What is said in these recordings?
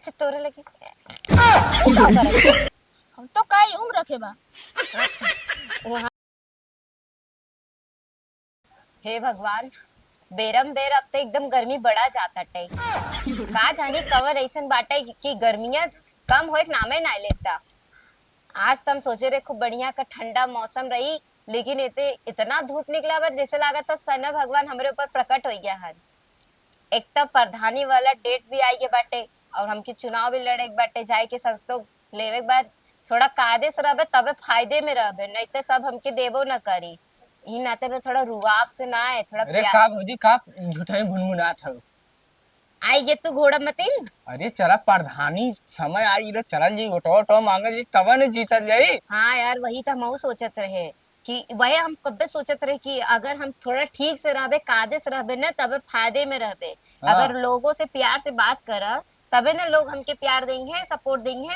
अच्छा तोरे लगे तू का करत हम तो काई उम्र रखे बा। वहाँ। हे भगवान, बेरम बेर अब तो एकदम गर्मी बढ़ा जाता टे। का जानी कवर ऐसन बाटे कि गर्मियां कम होए के नामे ना लेता। आज तो हम सोचे रहे खूब बढ़िया का ठंडा मौसम रही, लेकिन इतना धूप निकला बा जैसे लगा था सना भगवान हमरे ऊपर प्रकट हो गया है। एक तो प्रधानी वाला डेट भी आई के बाटे और हमके चुनाव भी लड़े के बाटे, जाए के सब तो लेवे के बाद थोड़ा कायदे से रहबे तबे फायदे में रहबे, नहीं तो सब हमके देबो न करी। ई नाते पे थोड़ा रुआब से ना है, थोड़ा अरे प्यार। का भौजी का झूठा ही भुनभुनात हो। आई ये तू घोड़ा मतिन। अरे चला प्रधानी समय आई रे, चलल जी ऑटो ऑटो मांगल जी तब न जीतल जाई। हाँ यार वही तो हम सोचत रहे कि वही हम कब्बे सोचत रहे कि अगर हम थोड़ा ठीक से रहबे कायदे से रहबे ना तबे फायदे में रहबे। हाँ। अगर लोगों से प्यार से बात कर तबे ना लोग हमके प्यार देंगे सपोर्ट देंगे।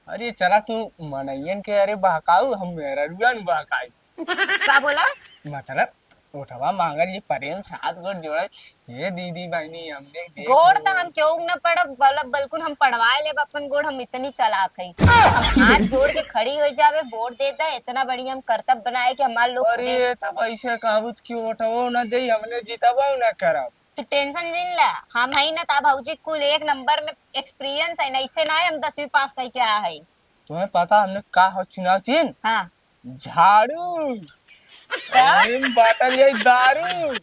अरे चला तू मनैयन के अरे बहकाऊ, हम मेहरुआ न बहकाई। का बोला? मतलब उठवा मांगल जी प्रेम से हाथ गोड़ जोड़े, हे दीदी बहनी हमने देख गोड़ लो। तो हम क्यों न पड़ब बल्कुल हम पढ़वा ले अपन गोड़, हम इतनी चालाक है। हम हाथ जोड़ के खड़ी हो जावे वोट दे दे, इतना बढ़िया हम कर्तव्य बनाए कि हमारे लोग खुदे। अरे तब ऐसे कहबूत क्यों उठवो न दे, हमने जीतबो न करब। तू टेंशन जिन ला, हम है ना ता भौजी कुल एक नंबर में एक्सपीरियंस है ना, इससे ना है हम 10वीं पास करके आया है। तुम्हें पता हमने का हो चुनाव चिन्ह? हाँ झाड़ू। का हम बाटल जाई दारू।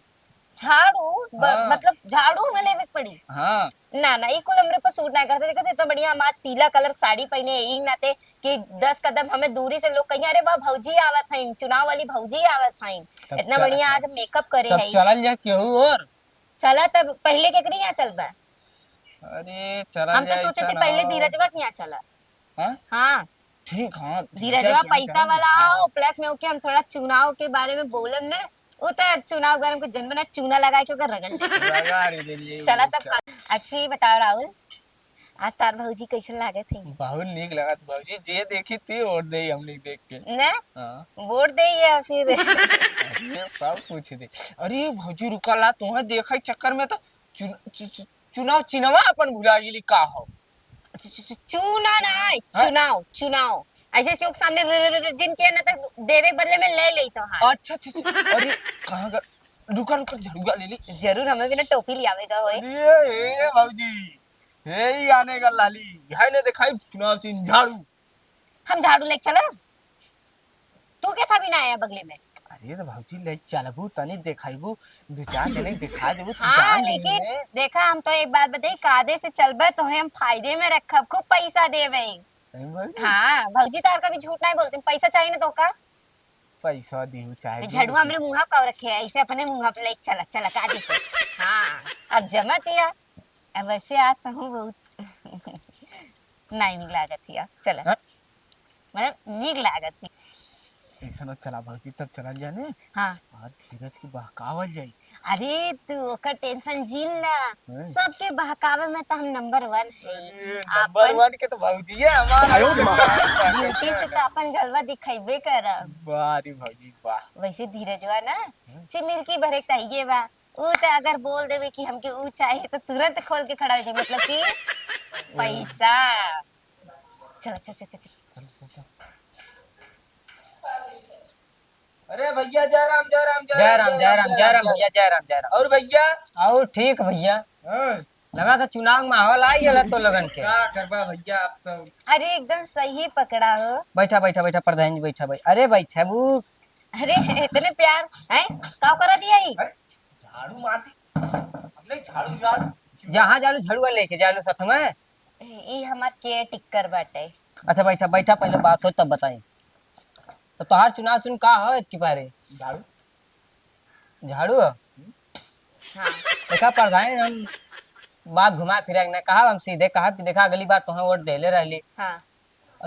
झाड़ू हाँ। मतलब झाड़ू में लेवे के पड़ी। हाँ। ना ना ई कुल हमरे पर सूट ना करते, देखो इतना बढ़िया हम आज पीला कलर की साड़ी पहने एक नाते कि 10 कदम हमें दूरी से लोग कहीं अरे वाह भौजी आवत हईन, चुनाव वाली भौजी आवत हईन। तब इतना चल बढ़िया आज चल मेकअप करे तब है। चलल जा केहू और। चला तब पहले केकरी यहाँ चल बा। अरे चलल हम तो जा सोचे ऐसा थे ना पहले हो। धीरजवा के यहाँ चला। हाँ हाँ ठीक, हाँ धीरजवा पैसा वाला हाँ। आओ प्लस में ओके हम थोड़ा चुनाव के बारे में बोलम ने। वो तो चुनाव के बारे में कुछ जन्म ना चूना लगा के ओकर रगड़ दे। लगा रे दिल्ली चला तब अच्छी बताओ राहुल, आज तार भौजी कैसे लागे थे? बहुत नीक लगा भौजी, जे देखी ती और दे हमने देख के। ने हाँ। वोट दे या फिर अरे सब कुछ दे। अरे भौजी रुका ला, तुम्हें देखा चक्कर में तो चुनाव चिन्हवा अपन भुला गेली का हो। चूना ना हाँ? चुनाव चुनाव ऐसे चौक सामने जिनके ना तक देवे के बदले में ले ली तो हाँ। अच्छा अच्छा अच्छा। अरे कहाँ का, रुका रुका झड़ुआ ले ली। जरूर हमें भी ना टोपी लियावेगा होए। अरे ए भौजी, हे ही आने का लाली, है ने दिखाई चुनाव चिन्ह झाड़ू। हम झाड़ू लेके चला, तू कैसा भी ना आया बगले में। अरे तो भौजी ले चलबू तनी देखाइबू, दो चार जने दिखा देबू तू हाँ जान लेकिन ले। देखा हम तो एक बात बताई, कायदे से चलबे तो हम फायदे में रखब, खूब पैसा देवे। सही बोल। हाँ भौजी तार का भी झूठ नहीं बोलते, पैसा चाहिए ना तो का पैसा दिहू चाहे झड़ुआ हमने मुंहा कब रखे है, ऐसे अपने मुंहा पे लेके चला चला कायदे से। हाँ अब जमत या अब वैसे आज तो हूँ बहुत नहीं लागत या चला, हाँ? मतलब नीक लागत थी। ऐसा न चला भौजी, तब चला जाने। हाँ और धीरज की बहकावल जाई। अरे तू ओकर टेंशन झील ना, हैं? सबके बहकावे में तो हम नंबर 1 है। अरे नंबर 1 के तो भौजी है हमारा। ब्यूटी से तो अपन जलवा दिखेबे करब। वाह रे भौजी वाह। वैसे धीरजवा ना चिमिर की भरे चाहिए बा, ऊ तो अगर बोल देवे कि हमके ऊ चाहिए तो तुरंत खोल के खड़ा हो जाए, मतलब कि पैसा। चल चल चल चल चल। अरे भैया जय राम जय राम जय राम जय राम जय राम भैया, जय राम जय राम। और भैया और ठीक भैया, हाँ, लगा था चुनाव माहौल आई गया तो लगन के। का करबा भैया आप तो। अरे एकदम सही पकड़ा हो। बैठा बैठा बैठा प्रधान जी बैठा भाई, अरे बैठा बू। अरे इतने प्यार है का करा दिया ही। झाड़ू मारती हमने, झाड़ू यार। जहाँ जालू झड़ुआ लेके जालू साथ में। ई हमार केयर टिक्कर बाटे। अच्छा बैठा बैठा, पहले बात हो तब बताई। तो तोहार चुनाव चुन का हो की बारे? झाड़ू झाड़ू हो? हाँ देखा प्रधान, हम बात घुमा फिरा के ना कहा, हम सीधे कहा कि देखा अगली बार तुम्हें वोट देले रहली हाँ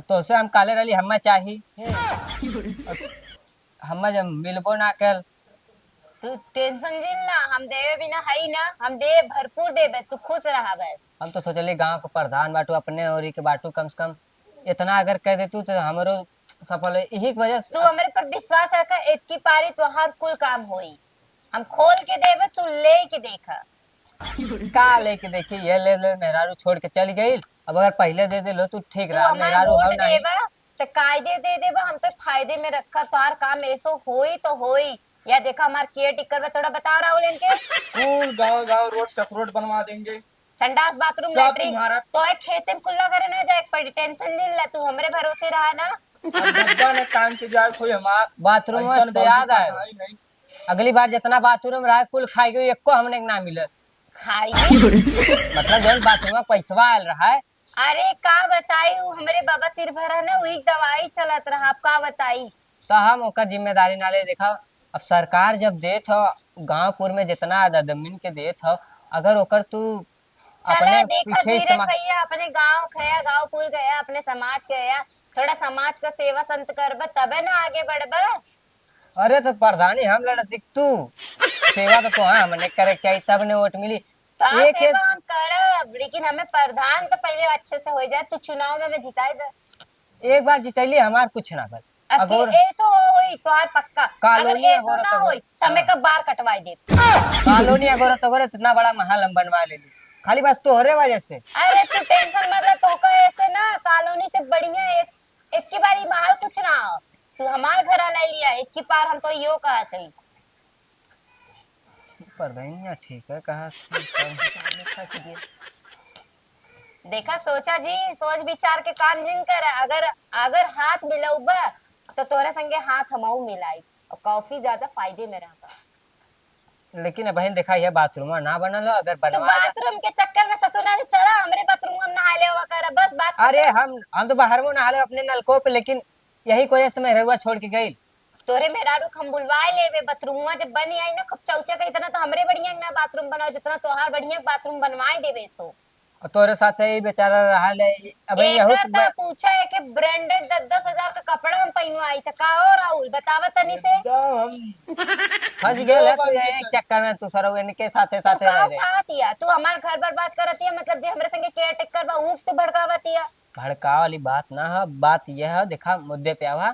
तो से हम काले रहली हमें चाही, हमें जब मिलबो ना कर। तू टेंशन जिन ना, हम देवे बिना है ना, हम दे भरपूर देवे, तू खुश रहा बस। हम तो सोचले गांव को प्रधान बाटू अपने और के बाटू, कम से कम इतना अगर कह दे तू तो हमारो सफल है, यही की वजह तू से। हमारे पर विश्वास रखा, इतकी पारी तो हर कुल काम होई, हम खोल के देवे तू ले के देखा। का लेके देखी ये ले ले मेहरारू छोड़ के चल गई। अब अगर पहले दे दे लो तू ठीक तू रहा, हमार मेहरारू वोट हम नहीं। देबा तो कायदे दे देबा, हम तो फायदे में रखा तोहार काम ऐसो होई तो होई। या देखा हमार केयर टिकर में थोड़ा बताओ राहुल इनके फूल गांव गांव रोड तक रोड बनवा देंगे। संडास बाथरूम सब लैट्रिन तुम्हारा। तो एक खेते में कुल्ला करे ना जाए पड़ी, टेंशन नहीं ला, तू हमरे भरोसे रहा ना। अब डब्बा ने कान के जाए कोई हमार बाथरूम ऐसन मस्त भौजी याद आए। पढ़ाई नहीं। अगली बार जितना बाथरूम रहा कुल खाई गई, एको हमने के ना मिलल। खाइए मतलब जौन बाथरूम में पैसवा आयल रहा है। अरे का बताई, उ हमरे बाबा सिर भरा ना वही दवाई चलत रहा, आप का बताई। तो हम ओकर जिम्मेदारी ना ले। देखा अब सरकार जब देत हो गांवपुर में जितना आदमी के देत हो, अगर ओकर तू चला अपने देखा पीछे धीरज इस्तेमाल। भैया अपने गांव गया, गांवपुर गया, अपने समाज गया, थोड़ा समाज का सेवा संत करबा तबे ना आगे बढ़बा। अरे तो प्रधानी हम लड़ती तू सेवा तो तुहा हमने करे के चाहिए, तब ने वोट मिली। तो एक सेवा हम करब, लेकिन हमें प्रधान तो पहले अच्छे से हो जाए, तू चुनाव में हमें जिताई दे। एक बार जितैली हमार कुछ ना कर। अब अगर कि ऐसो होई तोहार पक्का, अगर कॉलोनी ऐसो अगोरा ना तो होई तो हमें कब बार कटवाई दे। कॉलोनी अगोरा तो अगोरा इतना बड़ा महल हम बनवा ले खाली बस तोहरे वजह से। अरे तू टेंशन मत ले, तो का ऐसे ना कॉलोनी से बढ़िया एक की बारी महल कुछ ना हो, तू हमार घर ले लिया एक की पार, हम तो यो कहा थे। प्रधानिया ठीक है कहा। देखा सोचा जी, सोच विचार के काम जिन कर, अगर अगर हाथ मिलौबा तो तोरे संगे हाथ हमऊ मिलाई और काफी ज्यादा फायदे में रहता। लेकिन बहन देखा ये बाथरूम ना बनल हो, अगर तो बनवा दे। बाथरूम के चक्कर में ससुराल चला हमरे बाथरूम में नहा ले हुआ कर, बस बात अरे हम तो बाहर में नहा ले अपने नलकों पे, लेकिन यही कोई से मेहरुआ छोड़ के गई। तोरे मेहरारू हम बुलवाए लेवे बाथरूम जब बनी आई ना खूब चौचा का, इतना तो हमरे बढ़िया ना बाथरूम बनाओ जितना तोहार बढ़िया बाथरूम बनवाए देवे सो। और तोरे साथ ही बेचारा रहा ले। अब यहू एकर ता पूछा है कि ब्रांडेड 10-10 हजार का कपड़ा हम पहनवाई था का, और राहुल बतावा तनी से एकदम हम फंस गेल है तू एक चक्कर में। तू सरो इनके साथे तू साथे का रह रे। चाहतिया, तू हमार घर बर्बाद करतिया, मतलब जे हमरे संगे केयर टेकर बा ऊ तो भड़कावतिया। भड़का वाली बात ना है, बात यह है देखा मुद्दे पे आवा।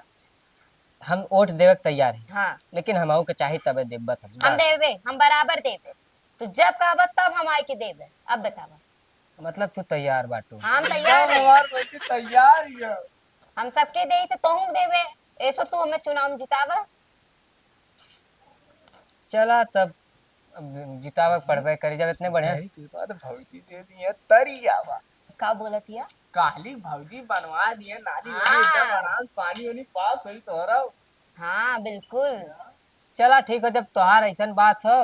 हम वोट देवे के तैयार है, हाँ लेकिन हमहू के चाहिए तबे देबत हम देवे, हम बराबर देवे, तू जब कहबा तब हम आए के देवे। अब बतावा। मतलब तू तैयार बाटू। हम तैयार है, हमार बेटी तैयार ही है। हम सबके दे तो तोहू देवे, ऐसो तू हमें चुनाव में जितावा। चला तब अब जितावे पड़बे करी जब इतने बढ़िया। यही तो बात भौजी दे दिए तरियावा। का बोलतिया। काली भौजी बनवा दिए नाली हाँ। वाली एकदम आराम पानी वानी पास हुई तोहरा। हाँ बिल्कुल। चला ठीक हो, जब तोहार ऐसन बात हो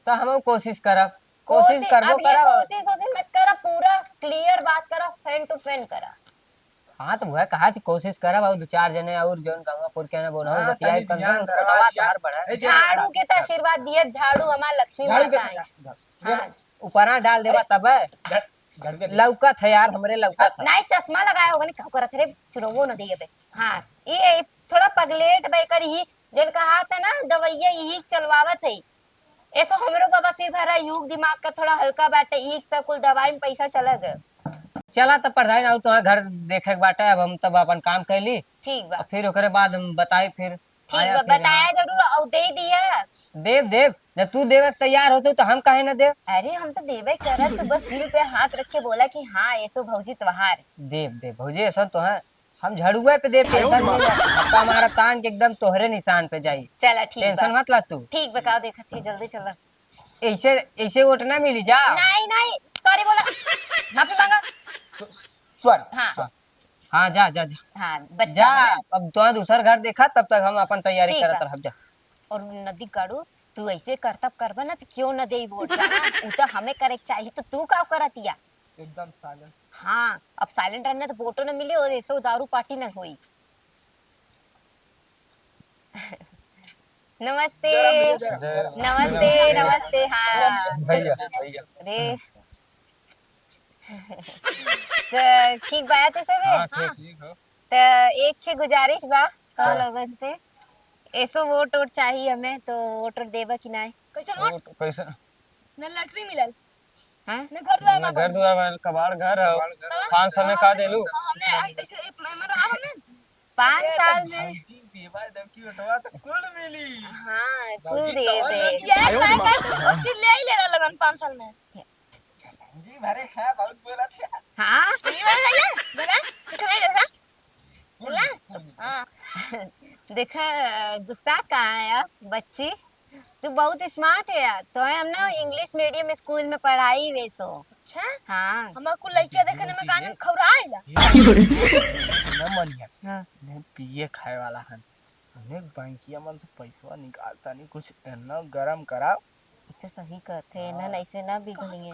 तो हम कोशिश करब, कोशिश करबो अब ये करब। कोशिश मत करा, पूरा क्लियर बात करा, फैन टू फैन करा। हाँ तो वह कहा थी कोशिश करब, और दो चार जने और जोन गंगापुर के ना बोला हाँ, बतियाई तनी कम से ध्यान कम धरवा सटवा दिया। तोहार बढ़ा। ए, झाड़ू के तो आशीर्वाद दिया, झाड़ू हमार लक्ष्मी झाड़ू माता के है। घर हाँ। ऊपरा डाल देबा तब घर के लौका था यार, हमरे लौका था। नहीं चश्मा लगाया होगा, नहीं क्या करत रे, चुनवो न दिए बे। हाँ ये थोड़ा पगलेट बे कर ही, जिन कहा था ना दवाइया यही चलवावत है। ऐसो हमरो बाबा सिर भरा युग दिमाग का थोड़ा हल्का बाटे, एक सब कुल दवाई में पैसा चला गए। चला तब प्रधान और तुम्हारा घर देखे के बाटे। अब हम तब अपन काम कैली, ठीक बा, और फिर ओकरे बाद हम बताई फिर ठीक आया बा, फिर बताया जरूर और दे दिया। यहाँ। देव देव जब तू देवे के तैयार होते तो हम काहे ना देव। अरे हम तो देवे करत, तू बस दिल पे हाथ रख के बोला कि हाँ ऐसो भौजी त्योहार। देव देव भौजी ऐसा तो है, हम झड़ुए पे देव, टेंशन नहीं ले। अब तो हमारा तान के एकदम तोहरे निशान पे जाई, चला ठीक टेंशन बा, मत ला तू। ठीक बा, देखा थी जल्दी चला। ऐसे ऐसे वोट ना मिली जा। नहीं नहीं सॉरी बोला, माफी मांगा। स्वर हाँ हाँ जा जा जा हाँ बच्चा जा। है ना। अब तो दूसर घर देखा, तब तक हम अपन तैयारी ठीक करत बा। रह जा। और नदी गाड़ू तू ऐसे करतब करबा ना तो क्यों न दे वोट जाना, उ तो हमें करे के चाहिए, तो तू का करतिया। एकदम सालन। हाँ अब साइलेंट रहने तो वोटो न मिले और ऐसो दारू पार्टी न हुई। नमस्ते नमस्ते नमस्ते। हाँ भैया भैया अरे तो ठीक बात है सब। हाँ ठीक हो। तो एक के गुजारिश बा कह लोगन से, ऐसो वोट वोट चाहिए हमें, तो वोट वोट देबा कि नहीं। कैसे वोट कैसे न लटरी मिलल हाँ न घर द्वार ना घर दुआर में कबाड़ घर है 500 में का देलू। हमने ऐसे मेहमान रहा हमने 5 साल में भौजी भाई दबकी उठवा तो कुल मिली। हाँ कुल बाबूजी, दे तो दे ये काय का तू चीज ले ही लेगा लगन 5 साल में। जी भरे खा बहुत बोला थे। हाँ ये वाला है देखा दिखा नहीं देखा बोला हां देखा गुस्सा कहाँ आया बच्ची, तू बहुत स्मार्ट है यार। तो हम ना इंग्लिश मीडियम स्कूल में पढ़ाई वैसो। अच्छा हाँ हमार को लड़कियां देखने में कान खौराइला। न मनिया हाँ ने पिए खाए वाला हन हमें बैंकिया मन से पैसा निकालता नहीं कुछ न गरम कराओ। तो सही कहते ना, ऐसे ना बिगनिए,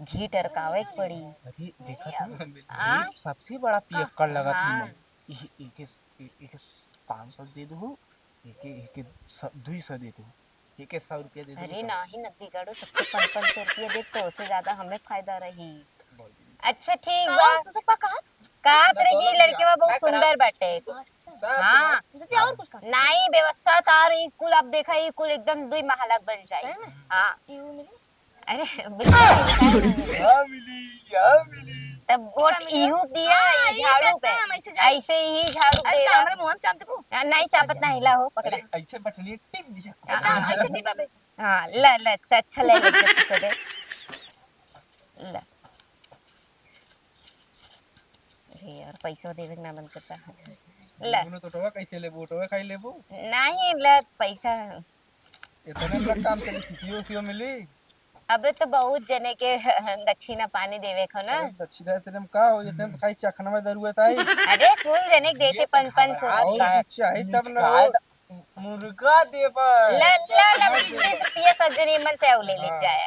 घी टरकावे के पड़ी। अरे देखा तू हाँ? ये सबसे बड़ा पियक्कड़ लगा था हाँ। मैं। एक 500 दे दो, एक 200 दे दो, एक 100 रुपया दे दो। अरे नहीं न बिगड़ो, सबको 500 रुपये दे तो उससे ज्यादा हमें फायदा रही। अच्छा ठीक बा, तू सब कहा कहा तेरे की लड़के बा बहुत सुंदर बाटे। अच्छा हाँ तो और कुछ कहा नहीं व्यवस्था तार ई कुल अब देखा ई कुल एकदम 2 महला बन जाए। सही में? हाँ यू मिली अरे बिल्कुल मिली। यहाँ मिली यहाँ मिली। तब वोट इहू दिया हाँ, ये ये झाड़ू पे, कहता हम ऐसे जाए। ऐसे ही झाड़ू अरे दे का हमारे मुंह में चापते को नहीं चापत ना हिला हो पकड़ा। अरे ऐसे बटलिए टिप दिया। एकदम ऐसे टिपा पे हाँ ल तो अच्छा लगे तो दे ल। अरे यार पैसा देवे के ना मन करता ल। दोनों तो टोवा कैसे लेबो, टोवा खाई लेबो। नहीं ल पैसा इतने बड़ा काम करे कियो कियो मिली। अबे तो बहुत जने के दक्षिणा पानी देवे को ना। दक्षिणा इतने में का हो, इतने में खाई चखना में जरूरत आई। अरे कुल जने के देते 500 और रुपया। कुछ चाहिए तब न हो। मुर्गा दे पर ल ल ल 20 रुपया सब जने मन से ले ले जाए।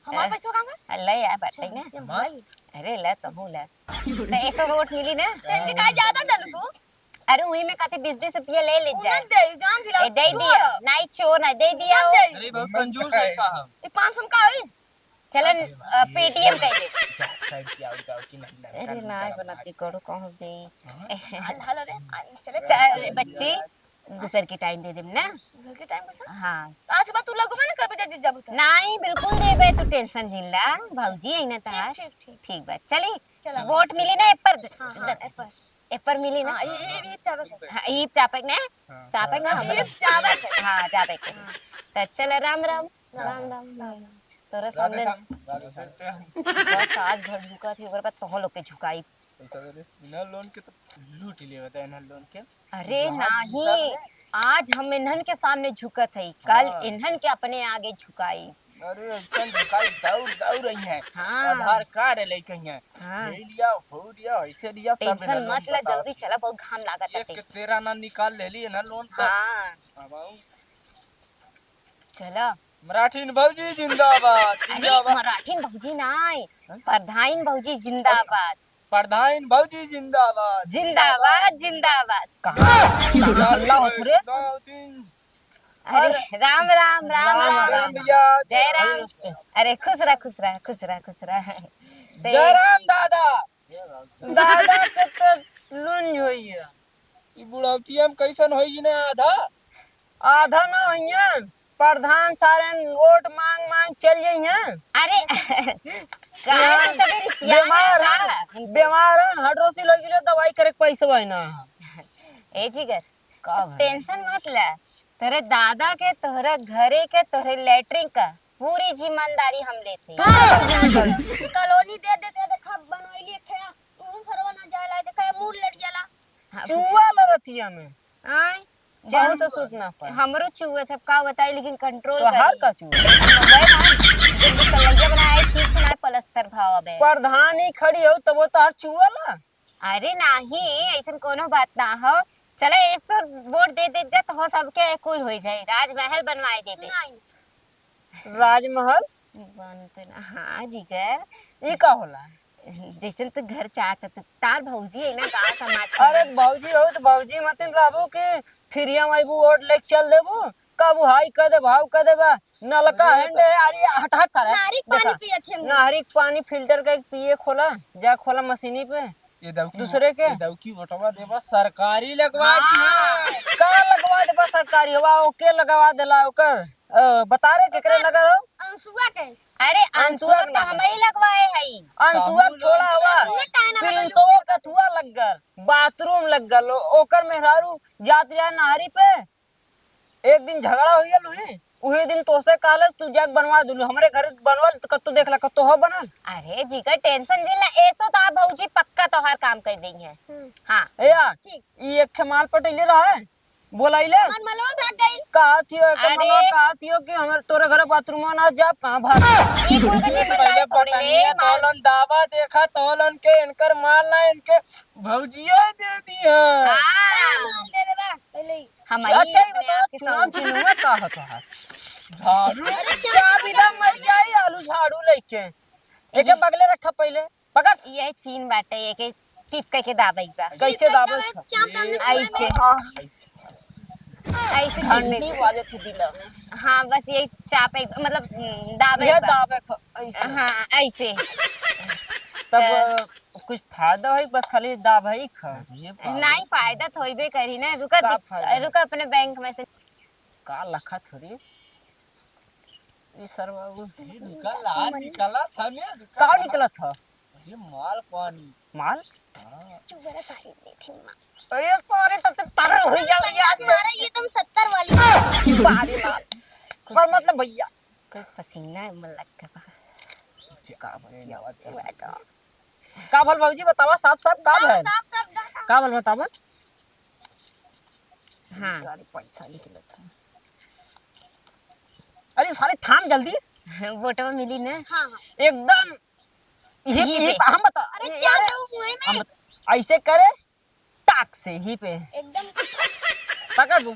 हमारा पैसा कहां गया अल्लाह यार बाटे ना। अच्छा भाई अरे ल तो हूं ल तो 100 वोट मिली ना। तेरे का ज्यादा दल तू अरे वही में कहते 20 रुपया ले ले जाए। उन्हें दे जान दिला ए, दे दिया नहीं चोर ना दे दिया मत हो। दे अरे बहुत कंजूस है साहब। ये 500 का है चलन पेटीएम कह दे। जा साइड की आउट का कि नहीं अरे ना बनाती करो कौन दे। हल रे चले चल बच्ची दूसर की टाइम दे देम ना। दूसरे के टाइम पैसा हाँ तो आज के बाद तू लगो में ना कर बजा दी जाबू तो नहीं बिल्कुल देबे, तू टेंशन जिल्ला भौजी है ना तार। ठीक ठीक ठीक बात चली चलो। वोट मिली ना एपर हां एप्पल एपर मिली ना। हां ये चावल हाँ ई चापक ना चापक ना हम ये चावल हाँ चापक तो चल राम राम राम राम तोरा सामने बस आज भर झुका थी ओकर बाद तोह लोग के झुकाई। पैसा दे बिना लोन के तो लूट ले बता इन्हां लोन के। अरे नहीं आज हम इन्हन के सामने झुकत है, कल इन्हन के अपने आगे झुकाई। अरे ऐसा दुकाई दौड़ दौड़ रही है। हाँ। आधार कार्ड लेके हैं। हाँ। ले लिया हो लिया ऐसे लिया तब टेंशन इन्हां मत लोन ले, बताओ। जल्दी चला बहुत घाम लागत एक है। के 13 ना निकाल ले लिए ना लोन तो। हाँ अब आऊं। चलो। मराठीन भौजी जिंदाबाद अरे जिंदाबाद। मराठीन भौजी नहीं, प्रधान भौजी जिंदाबाद प्रधान भौजी जिंदाबाद जिंदाबाद जिंदाबाद। कहाँ हल्ला होत रे? अरे राम राम राम राम राम भैया। जय राम। अरे खुश रह खुश रह खुश रह खुश रह। जय राम दादा। दादा के तो लुंज होइए ई बुढ़ौतिया में कैसन होई ना आधा। आधा ना होइए, प्रधान सारे वोट मांग मांग चल जाइए। अरे काहे तो सभी रिसिया बीमार है, बीमार है, हाइड्रोसी लगी लो दवाई करे के पैसा भाई ना। ए जिगर का भाई? टेंशन मत ले, तेरे दादा के तोहरे घरे के तोहरे लैट्रिन का पूरी जिम्मेदारी हम लेते। कॉलोनी दे देते देखा बनोइली खेड़ा तू फरवा ना जाला देखा मूड लड़ जाला चुआ लरतिया में आय चैन से सूतना पाए। हमरो चूहे सब का बताई लेकिन कंट्रोल तो हर करी। का चुआ जल्दी कलैया बनाए ठीक से ना पलस्तर भाव बे। प्रधान ही खड़ी हो तो वो तो हर चुआ ला। अरे नहीं ऐसा कोनो बात ना हो। चले 100 वोट दे दे जा तो हो सबके कुल हो जाए, राजमहल बनवाए देबे। नहीं राजमहल बनते ना। हाँ जिगर ई का होला? जैसे तू घर चाहता तो तार भौजी है ना गाँव समाज का। अरे भौजी हो तो भौजी मतिन राबू के फिरिया में आइबू वोट लेके चल देबू काबू हाई कर दे भाव कर दे बा नलका हैंडे अरे हट हट सारा नारिक पानी पिए थे हम। नारिक पानी फिल्टर का एक पिए खोला जा खोला मशीनी पे ये दौकी दूसरे के? ये दौकी वोटवा देबा सरकारी लगवा दी। का लगवा दे बा सरकारी हवा ओके लगवा देला ओकर बता रे केकरे लगा हो अंशुआ के अरे अंशुआ अंशुआ तो हम ही लगवाए हई। अंशुआ छोड़ा हुआ हमने काहे ना लगाई? प्रिंसवा कथुआ लग गल, बाथरूम लग गल, ओकर मेहरारू जात रहा नहरी पे। एक दिन झगड़ा हो गल हुई, उही दिन तोसे कहले तू जाके बनवा दिलू, हमरे घर बनवल तो कत्तो देखला कत्तो हो बनल। अरे जीकर टेंशन जिला ऐसो तो आप भौजी पक्का तोहार काम कर देंगे। हाँ ए यार ठीक। ई एक के माल पटेले रहा है, बोलाइले मन मलवा भाग गई। कहा थियो के अरे। मनवा कहा थियो कि हमर तोरे घर बाथरूम ना जाब कहां भाग। ये कुल के जिम्मेदारी थोड़ी ले माल। तोलन दावा देखा तोलन के इनकर माल ना इनके भौजिया दे दिया। हाँ माल दे दे बा पहले ही। हम अच्छा ही बताओ चुनाव चिन्ह में का होता है। झाड़ू चाबी दा मर जाई आलू झाड़ू लेके एके बगले रखा पहले पकड़। ये चीन बाटे ये के टिप के दाबई बा कैसे दाबे चाप दामने ऐसे ऐसे घंटी टिप बाजे थी दिला में। हाँ बस यही चाप एक मतलब दाबई ये बा। दाबे ऐसे हाँ ऐसे तब कुछ फायदा है बस खाली दाब है खा। नहीं फायदा तो होइबे करी ना। रुका का फायदा? रुका अपने बैंक में से का लखा थोड़ी ई सर बाबू निकला था ने कहाँ निकला था ये माल पानी माल। चुगरा सारी दी थी मां। अरे सॉरी तब तक तार हो जाओ याद मारा ये तुम 70 वाली। बारी लाल पर मतलब भैया कोई पसीना मन लगता बा। का बतिया का भल बाबूजी बतावा साफ साफ का है साफ साफ का भल बतावा। हाँ सारी पैसा निकला था। अरे सारे थाम जल्दी वोटवा मिली ना। हां एकदम ये हम बता अरे ये चार यार, से मुंह हम में बता ऐसे करे टाक से ही पे एकदम पकड़ दू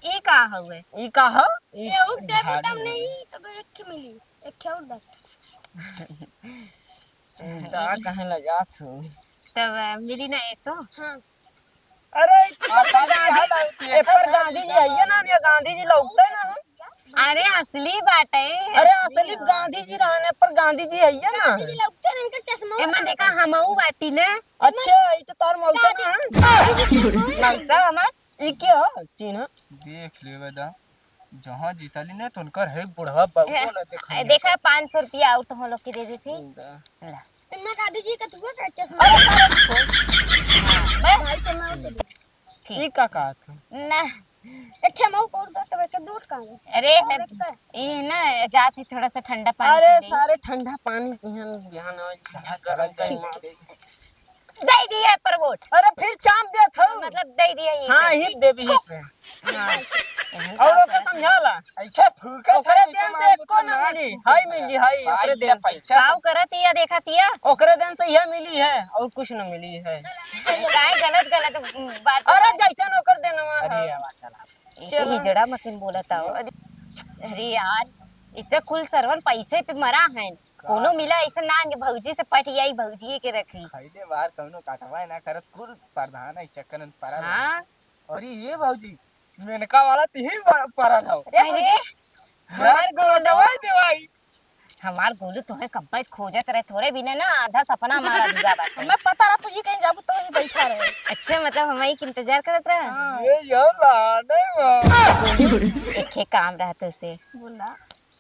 ये का हुए ई का ह ई ये उठ दे तब नहीं तब एक के मिली एक के और दे। दा कहे ल जात हो। तब मिली ना ऐसो। हां अरे गांधी पर गांधी जी है ना, ये गांधी जी लौकते ना। अरे असली बात है। अरे असली गांधी जी रहने पर गांधी जी है ना। दीदी लगते हैं इनका चश्मा। एमा देखा हमऊ बाटी ना। अच्छा ये तो तार मौसा ना है। दीदी चश्मा मौसा हमार ई क्या चिन्ह देख लेवे दा जहां जीतली ने तो उनकर है बुढ़वा बाबू ना देखा देखा 500 रुपया और तो हम लोग के दे दी थी। ला। तुम्हें गांधी जी का तुआ का चश्मा। बस भाई से मैं दे दी। ई का कहा था ना एक के मऊ कोड दो तब के दूध का। अरे ये ना जात है थोड़ा सा ठंडा पानी अरे पी सारे ठंडा पानी बिहान बिहान गरम दे दिया पर वोट अरे फिर चाप दे था मतलब दे दिया ये। हां ही देबी ही पे हाँ। और ओके समझाला ऐसा फूका ओकरे देन से एको ना मिली हाय मिली हाय ओकरे देन से काव करत या देखा तिया ओकरे देन से यह मिली है और कुछ न मिली है। काय गलत गलत बात। अरे जैसे नौकर देना अरे है चलो हिजड़ा मशीन बोलता हो। अरे यार इतना कुल सरवन पैसे पे मरा है कोनो मिला ऐसा ना कि भौजी से पटियाई भौजी के रखी। खैदे बाहर कौनो काटवा ना करत कुल प्रधान है चक्कर में पड़ा। हाँ अरे ये भौजी मेनका वाला तिही पड़ा था। अरे हमार गोलू देवाई हमार गोलू तुम्हें कब्बा खोजत रहे थोड़े बिना ना आधा सपना हमारा अधूरा बात। मैं पता रहा तू ये कहीं जाबू तो ही बैठा रहे। अच्छा मतलब हमारी के इंतजार करत रहा। ये यार लाने एक काम रहा तो से बोला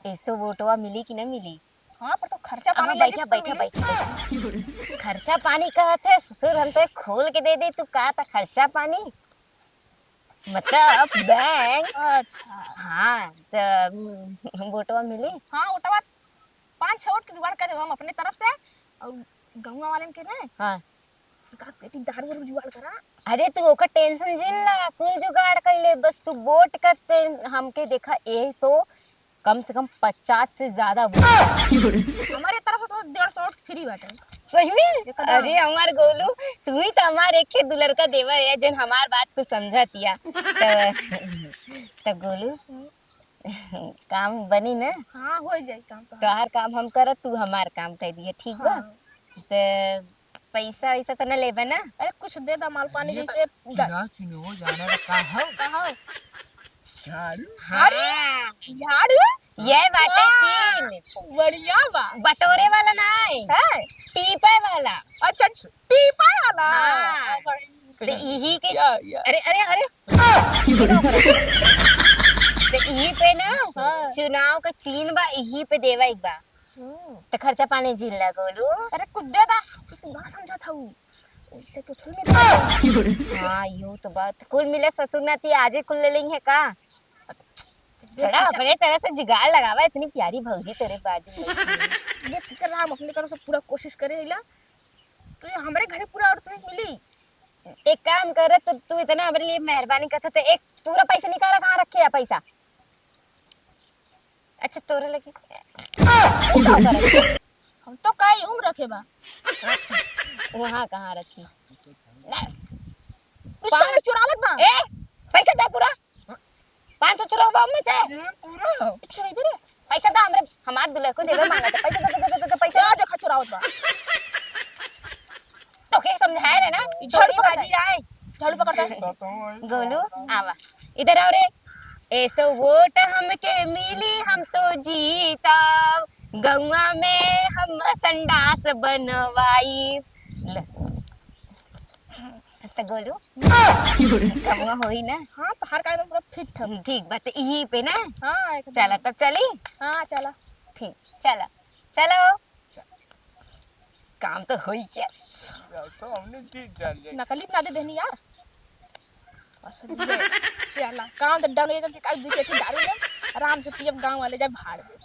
ऐसो वोटवा मिली कि न मिली। हां पर तो खर्चा हाँ पानी बैठा बैठा बैठा खर्चा पानी का थे ससुर हम तो खोल के दे दे तू का था खर्चा पानी मतलब बैंक। अच्छा हाँ तो वोटवा मिली। हां उठवा 5-6 वोट के जुगाड़ कर दे हम अपने तरफ से और गंगा वाले के ना हाँ का बेटी दारू वारू जुगाड़ करा। अरे तू ओकर टेंशन जिन ला कुल जुगाड़ कर ले बस तू वोट करते हमके देखा ए सो कम से कम 50 से ज्यादा वोट हमारे तरफ से तो 150 वोट फ्री बाटे। सही में। अरे हमार गोलू तू ही तो हमार एक के दुलर का देवर है जन हमार बात को समझतिया तो गोलू काम बनी ना। हां हो जाए काम तो। तोहार काम हम करत तू हमार काम कर दिए ठीक बा। तो पैसा वैसा तो न लेबे ना। अरे कुछ दे दा माल पानी जैसे चुनाव चुनाव जाने का है कहा झाड़ू। हाँ झाड़ू ये बाटे चीन बढ़िया बा बटोरे वाला नहीं है। टीपे वाला। अच्छा टीपा वाला। हाँ। तो यही के या अरे अरे अरे ये क्या हो रहा है? तो यही पे पे ना हाँ। चुनाव का चीन बा यही पे देवा एक बा तो खर्चा पानी झील ला गोलू। अरे कुछ दे दा तू ना समझा था ऐसे तो थोड़ी नहीं हाँ यू तो बात कुल मिले ससुर नाती आजे कुल ले लेंगे का थोड़ा अपने तरह से जुगाड़ लगावा इतनी प्यारी भौजी तेरे बाजू में बैठी। ये फिक्र रहा हम अपनी तरफ से पूरा कोशिश करे इला तो ये हमारे घरे पूरा औरत नहीं मिली। एक काम कर तो तू इतना हमारे लिए मेहरबानी करता तो एक पूरा पैसा निकाला कहाँ रखे है पैसा। अच्छा तोरे लगे तू का करे? हम तो कई उम्र रखे बा वहाँ कहाँ रखी उससे चुरावत बा ए पैसा दे पूरा 500 चुराओ में से पूरा चुराई दे रे पैसा दे हमरे हमार दुल्हन को देवे मांगा तो पैसा दे पैसा आ देखा चुरावत बा तो के समझाए रे ना झाड़ू छोटी पकड़ता बाजी आए झाड़ू पकड़ता है साथ हूँ गोलू आवा इधर आओ रे ऐसो वोट हमके मिली हम तो जीता गौवा में हम संडास बनवाई तो गोलू गौवा होई ना हां तो हर काम में पूरा फिट है। ठीक बात यही पे ना हां एकदम चला तब चली हां चला ठीक चला चलो काम तो होई क्या तो हमने जीत जान लिया नकली ना दे देनी यार असली है चला काम तो डर ये चलती काज दुखे की दारू ले आराम से पियब गांव वाले जाए भाड़ में।